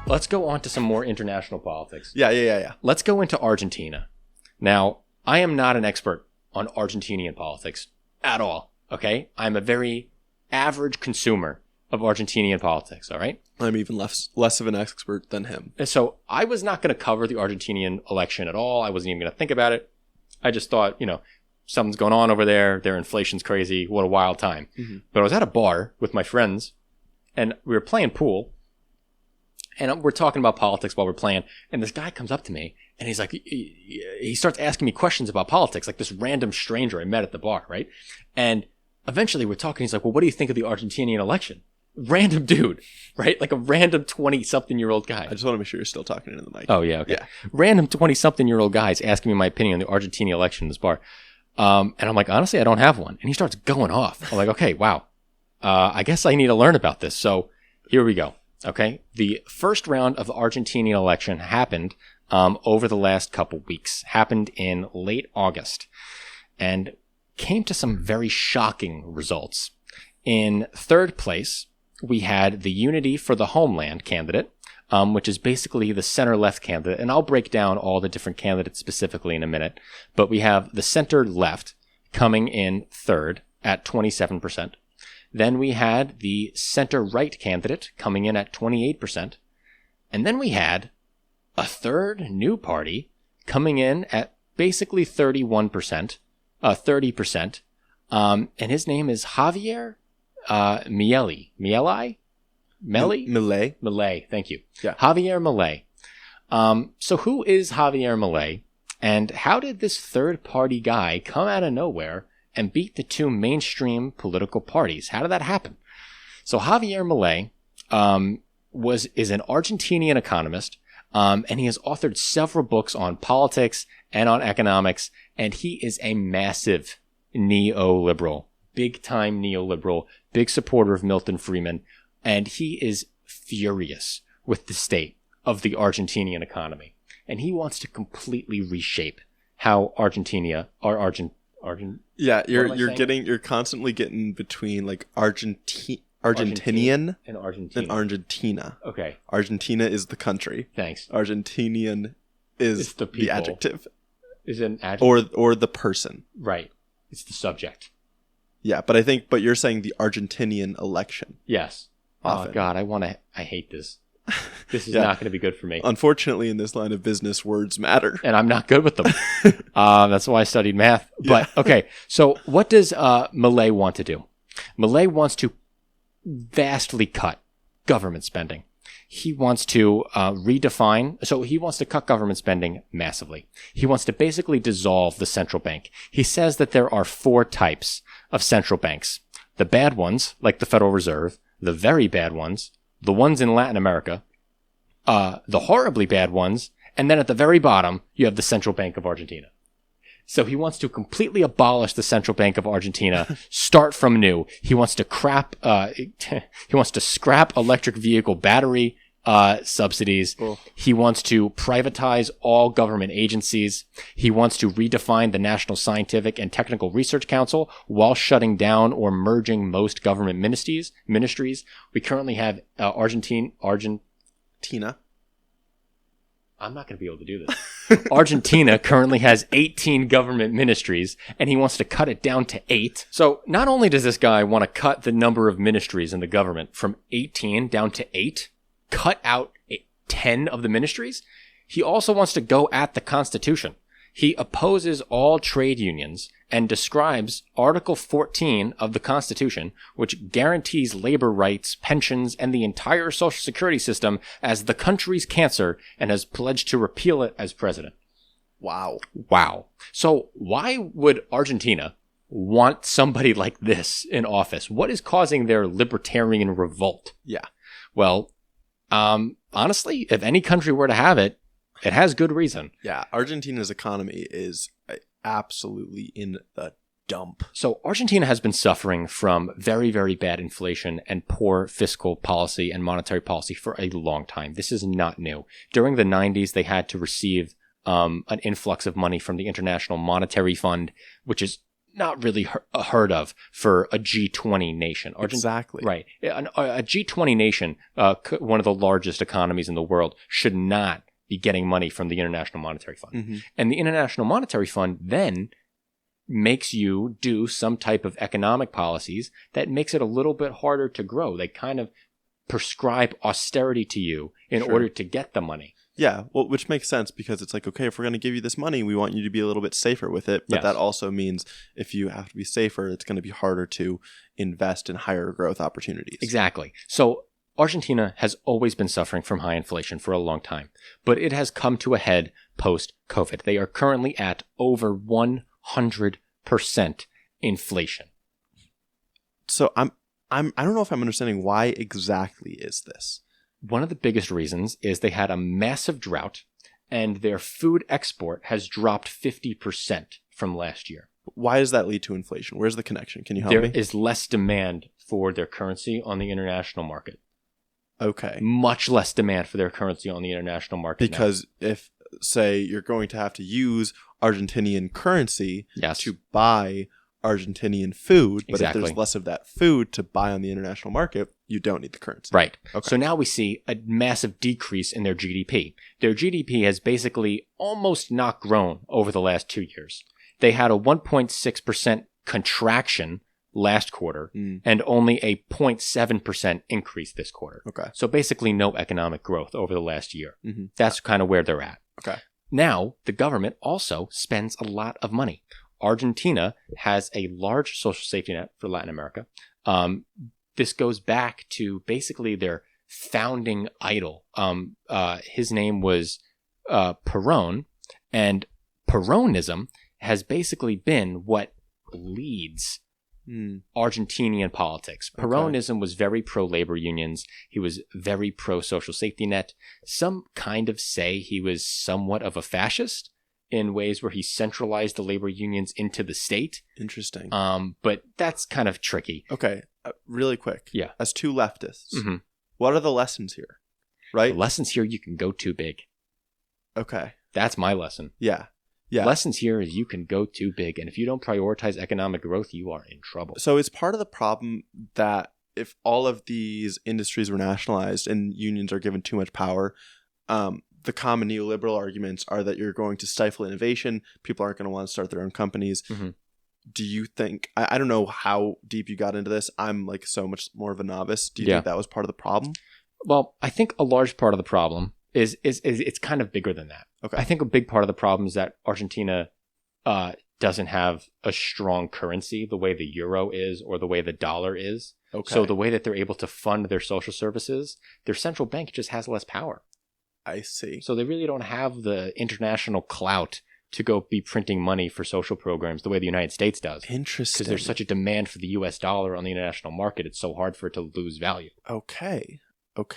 let's go on to some more international politics. Yeah. Let's go into Argentina. Now, I am not an expert on Argentinian politics at all, okay? I'm a very average consumer of Argentinian politics, all right? I'm even less of an expert than him. And so I was not going to cover the Argentinian election at all. I wasn't even going to think about it. I just thought, something's going on over there. Their inflation's crazy. What a wild time. Mm-hmm. But I was at a bar with my friends, and we were playing pool, and we're talking about politics while we're playing, and this guy comes up to me, and he's like, he starts asking me questions about politics, like this random stranger I met at the bar, right? And eventually we're talking, he's like, well, what do you think of the Argentinian election? Random dude, right? Like a random 20-something-year-old guy. I just want to make sure you're still talking into the mic. Oh, yeah, okay. Yeah. Random 20-something-year-old guys asking me my opinion on the Argentinian election in this bar. And I'm like, honestly, I don't have one. And he starts going off. I'm like, okay, wow. I guess I need to learn about this. So here we go. Okay. The first round of the Argentinian election happened over the last couple weeks, happened in late August, and came to some very shocking results. In third place, we had the Unity for the Homeland candidate, which is basically the center-left candidate. And I'll break down all the different candidates specifically in a minute. But we have the center-left coming in third at 27%. Then we had the center-right candidate coming in at 28%. And then we had a third new party coming in at basically 31%, 30%. And his name is Javier Milei. Milei, thank you. Yeah. Javier Milei. So who is Javier Milei, and how did this third-party guy come out of nowhere and beat the two mainstream political parties? How did that happen? So Javier Milei is an Argentinian economist, and he has authored several books on politics and on economics, and he is a massive neoliberal, big-time neoliberal, big supporter of Milton Friedman, and he is furious with the state of the Argentinian economy. And he wants to completely reshape how Argentina, or Yeah, you're constantly getting between like Argentinian and Argentina. Okay. Argentina is the country. Thanks. Argentinian is the adjective. Is an adjective? Or the person. Right. It's the subject. Yeah, but you're saying the Argentinian election. Yes. Often. Oh God, I hate this. This is not going to be good for me. Unfortunately, in this line of business, words matter. And I'm not good with them. That's why I studied math. But okay, so what does Milei want to do? Milei wants to vastly cut government spending. He wants to he wants to cut government spending massively. He wants to basically dissolve the central bank. He says that there are 4 types of central banks. The bad ones, like the Federal Reserve, the very bad ones, the ones in Latin America, the horribly bad ones, and then at the very bottom, you have the Central Bank of Argentina. So he wants to completely abolish the Central Bank of Argentina, start from new. He wants to scrap electric vehicle battery subsidies. Cool. He wants to privatize all government agencies. He wants to redefine the National Scientific and Technical Research Council while shutting down or merging most government ministries. We currently have Argentina. I'm not going to be able to do this. Argentina currently has 18 government ministries, and he wants to cut it down to 8. So not only does this guy want to cut the number of ministries in the government from 18 down to 8, cut out 10 of the ministries, he also wants to go at the Constitution. He opposes all trade unions and describes Article 14 of the Constitution, which guarantees labor rights, pensions, and the entire Social Security system as the country's cancer, and has pledged to repeal it as president. Wow. So why would Argentina want somebody like this in office? What is causing their libertarian revolt? Yeah. Well, honestly, if any country were to have it, it has good reason. Yeah, Argentina's economy is absolutely in the dump. So Argentina has been suffering from very, very bad inflation and poor fiscal policy and monetary policy for a long time. This is not new. During the 90s, they had to receive an influx of money from the International Monetary Fund, which is not really heard of for a G20 nation. Exactly. Right. A G20 nation, one of the largest economies in the world, should not be getting money from the International Monetary Fund. Mm-hmm. And the International Monetary Fund then makes you do some type of economic policies that makes it a little bit harder to grow. They kind of prescribe austerity to you in order to get the money. Yeah, well, which makes sense because it's like, okay, if we're going to give you this money, we want you to be a little bit safer with it. But that also means if you have to be safer, it's going to be harder to invest in higher growth opportunities. Exactly. So Argentina has always been suffering from high inflation for a long time, but it has come to a head post-COVID. They are currently at over 100% inflation. So I don't know if I'm understanding why exactly is this. One of the biggest reasons is they had a massive drought and their food export has dropped 50% from last year. Why does that lead to inflation? Where's the connection? Can you help me? There is less demand for their currency on the international market. Okay. Much less demand for their currency on the international market because if, say, you're going to have to use Argentinian currency to buy Argentinian food, but if there's less of that food to buy on the international market, you don't need the currency. Right. Okay. So now we see a massive decrease in their GDP. Their GDP has basically almost not grown over the last 2 years. They had a 1.6% contraction last quarter and only a 0.7% increase this quarter. Okay. So basically no economic growth over the last year. Mm-hmm. That's kind of where they're at. Okay. Now, the government also spends a lot of money. Argentina has a large social safety net for Latin America. This goes back to basically their founding idol. His name was Perón, and Peronism has basically been what leads Argentinian politics. Peronism was very pro-labor unions. He was very pro-social safety net. Some kind of say he was somewhat of a fascist in ways where he centralized the labor unions into the state. Interesting. But that's kind of tricky. Okay. Really quick. Yeah. As two leftists, what are the lessons here? Right? The lessons here, you can go too big. Okay. That's my lesson. Yeah. Yeah. Lessons here is you can go too big. And if you don't prioritize economic growth, you are in trouble. So it's part of the problem that if all of these industries were nationalized and unions are given too much power, the common neoliberal arguments are that you're going to stifle innovation. People aren't going to want to start their own companies. Mm-hmm. Do you think, I don't know how deep you got into this. I'm like so much more of a novice. Do you think that was part of the problem? Well, I think a large part of the problem is it's kind of bigger than that. Okay. I think a big part of the problem is that Argentina doesn't have a strong currency the way the euro is or the way the dollar is. Okay. So the way that they're able to fund their social services, their central bank just has less power. I see. So they really don't have the international clout to go be printing money for social programs the way the United States does. Interesting. Because there's such a demand for the US dollar on the international market, it's so hard for it to lose value. Okay.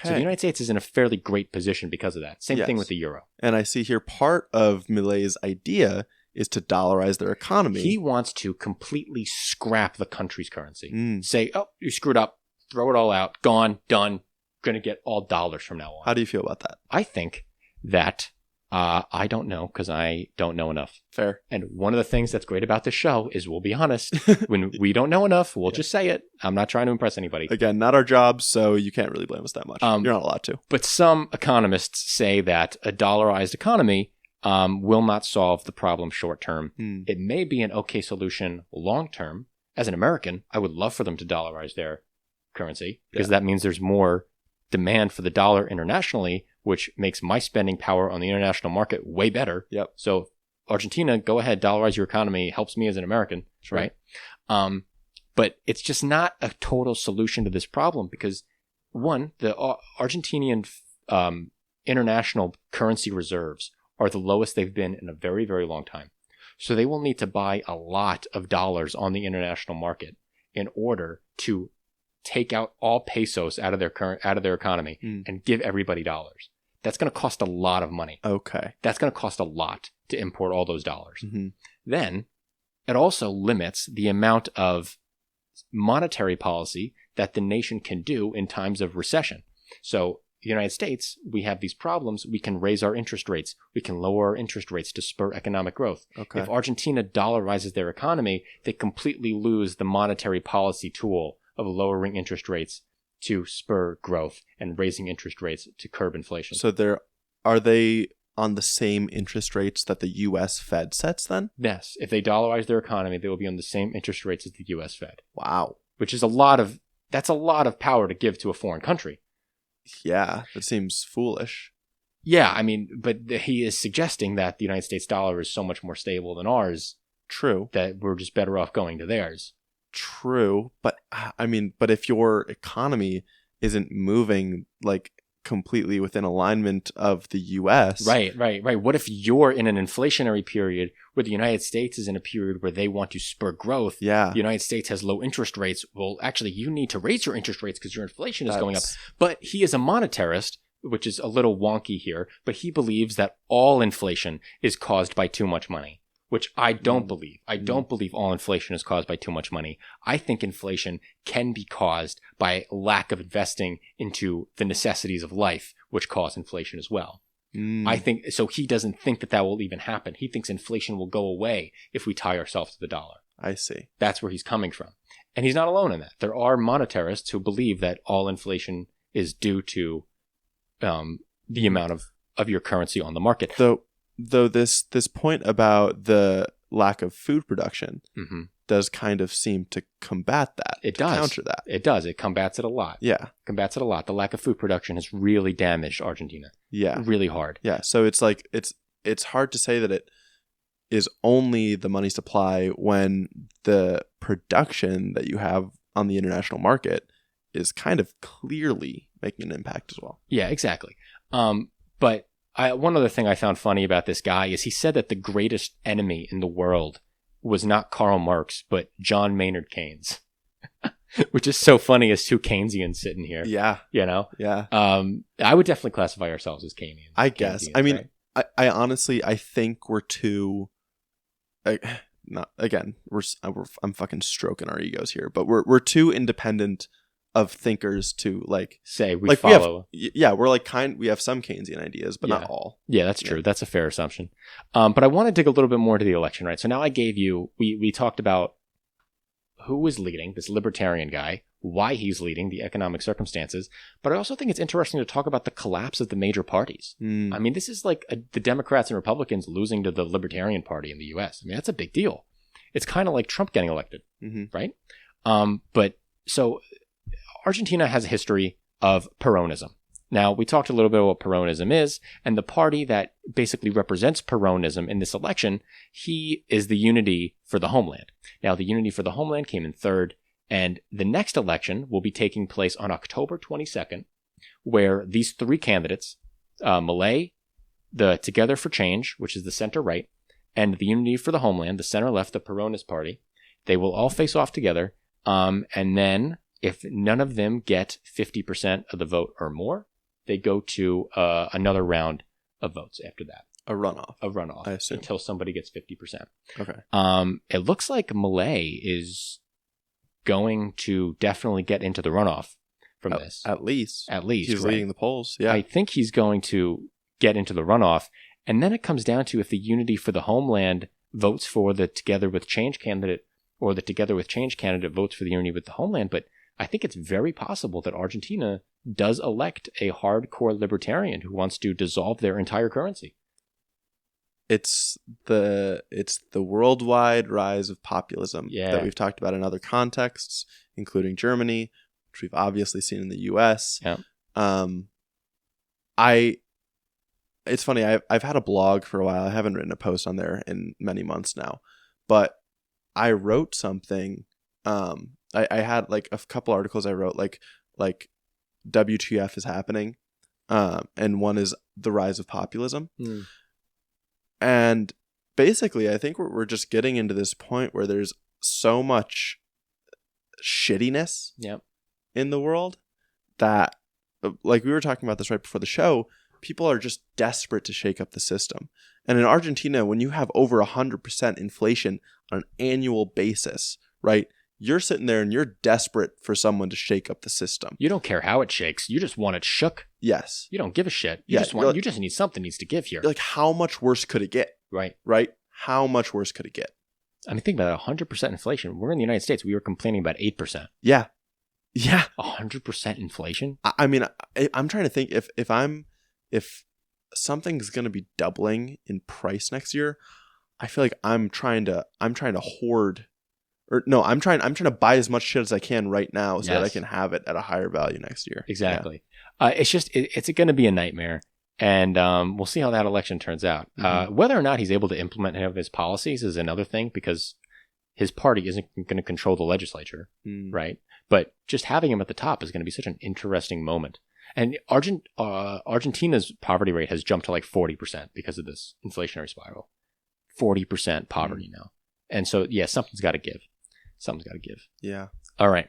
So the United States is in a fairly great position because of that. Same thing with the euro. And I see here part of Milei's idea is to dollarize their economy. He wants to completely scrap the country's currency. Say, oh, you screwed up. Throw it all out. Gone. Done. Going to get all dollars from now on. How do you feel about that? I think that I don't know because I don't know enough. Fair. And one of the things that's great about this show is we'll be honest. When we don't know enough, we'll just say it. I'm not trying to impress anybody. Again, not our job, so you can't really blame us that much. You're not allowed to. But some economists say that a dollarized economy will not solve the problem short term. It may be an okay solution long term. As an American, I would love for them to dollarize their currency because that means there's more demand for the dollar internationally, which makes my spending power on the international market way better. Yep. So Argentina, go ahead, dollarize your economy, helps me as an American, right? But it's just not a total solution to this problem because, one, the Argentinian international currency reserves are the lowest they've been in a very, very long time. So they will need to buy a lot of dollars on the international market in order to take out all pesos out of their economy and give everybody dollars. That's going to cost a lot of money. Okay. That's going to cost a lot to import all those dollars. Mm-hmm. Then it also limits the amount of monetary policy that the nation can do in times of recession. So the United States, we have these problems. We can raise our interest rates. We can lower our interest rates to spur economic growth. Okay. If Argentina dollarizes their economy, they completely lose the monetary policy tool of lowering interest rates to spur growth and raising interest rates to curb inflation. So are they on the same interest rates that the U.S. Fed sets then? Yes. If they dollarize their economy, they will be on the same interest rates as the U.S. Fed. Wow. Which is that's a lot of power to give to a foreign country. Yeah, that seems foolish. Yeah, I mean, but he is suggesting that the United States dollar is so much more stable than ours. True. That we're just better off going to theirs. True. But I mean, but if your economy isn't moving like completely within alignment of the U.S. Right. What if you're in an inflationary period where the United States is in a period where they want to spur growth? Yeah. The United States has low interest rates. Well, actually, you need to raise your interest rates because your inflation is going up. But he is a monetarist, which is a little wonky here, but he believes that all inflation is caused by too much money, which I don't believe. I don't believe all inflation is caused by too much money. I think inflation can be caused by lack of investing into the necessities of life, which cause inflation as well. I think so. He doesn't think that will even happen. He thinks inflation will go away if we tie ourselves to the dollar. I see. That's where he's coming from. And he's not alone in that. There are monetarists who believe that all inflation is due to the amount of your currency on the market. Though this point about the lack of food production does kind of seem to combat that. It does. Counter that. It does. It combats it a lot. Yeah. Combats it a lot. The lack of food production has really damaged Argentina. Yeah. Really hard. Yeah. So it's like it's hard to say that it is only the money supply when the production that you have on the international market is kind of clearly making an impact as well. Yeah, exactly. But one other thing I found funny about this guy is he said that the greatest enemy in the world was not Karl Marx, but John Maynard Keynes, which is so funny as two Keynesians sitting here. Yeah. You know? Yeah. I would definitely classify ourselves as Keynesians. I guess. I mean, right? I honestly, I think we're too, not again, I'm fucking stroking our egos here, but we're too independent of thinkers to like say we like follow. We have some Keynesian ideas, but not all. Yeah, that's true. That's a fair assumption. But I want to dig a little bit more into the election, right? So now I gave you, we talked about who is leading, this libertarian guy, why he's leading, the economic circumstances. But I also think it's interesting to talk about the collapse of the major parties. I mean, this is like the Democrats and Republicans losing to the Libertarian Party in the U.S. I mean, that's a big deal. It's kind of like Trump getting elected, right? But so Argentina has a history of Peronism. Now, we talked a little bit about what Peronism is, and the party that basically represents Peronism in this election, he is the Unity for the Homeland. Now, the Unity for the Homeland came in third, and the next election will be taking place on October 22nd, where these three candidates, Milei, the Together for Change, which is the center-right, and the Unity for the Homeland, the center-left, the Peronist party, they will all face off together, and then if none of them get 50% of the vote or more, they go to another round of votes after that. A runoff, I assume. Until somebody gets 50%. Okay. It looks like Milei is going to definitely get into the runoff from this. At least. He's right? leading the polls, yeah. I think he's going to get into the runoff. And then it comes down to if the Unity for the Homeland votes for the Together with Change candidate, or the Together with Change candidate votes for the Unity with the Homeland. But I think it's very possible that Argentina does elect a hardcore libertarian who wants to dissolve their entire currency. It's the worldwide rise of populism Yeah. that we've talked about in other contexts, including Germany, which we've obviously seen in the U.S. Yeah. It's funny. I've had a blog for a while. I haven't written a post on there in many months now, but I wrote something. I had like a couple articles I wrote, like WTF is happening, and one is the rise of populism. And basically, I think we're just getting into this point where there's so much shittiness in the world that, like we were talking about this right before the show, people are just desperate to shake up the system. And in Argentina, when you have over 100% inflation on an annual basis, right, You're sitting there and you're desperate for someone to shake up the system. You don't care how it shakes. You just want it shook. Yes. You don't give a shit. Yeah, You just need something needs to give here. Like, how much worse could it get? Right. Right? How much worse could it get? I mean, think about it. 100% inflation. We're in the United States. We were complaining about 8%. Yeah. Yeah. 100% inflation? I mean, I'm trying to think if something's going to be doubling in price next year, I feel like I'm trying to hoard, or no, I'm trying to buy as much shit as I can right now so that I can have it at a higher value next year. Exactly. Yeah. It's just it's going to be a nightmare, and we'll see how that election turns out. Mm-hmm. Whether or not he's able to implement any of his policies is another thing, because his party isn't going to control the legislature, right? But just having him at the top is going to be such an interesting moment. And Argentina's poverty rate has jumped to like 40% because of this inflationary spiral. 40% poverty now. And so, yeah, something's got to give. Something's got to give. Yeah. All right.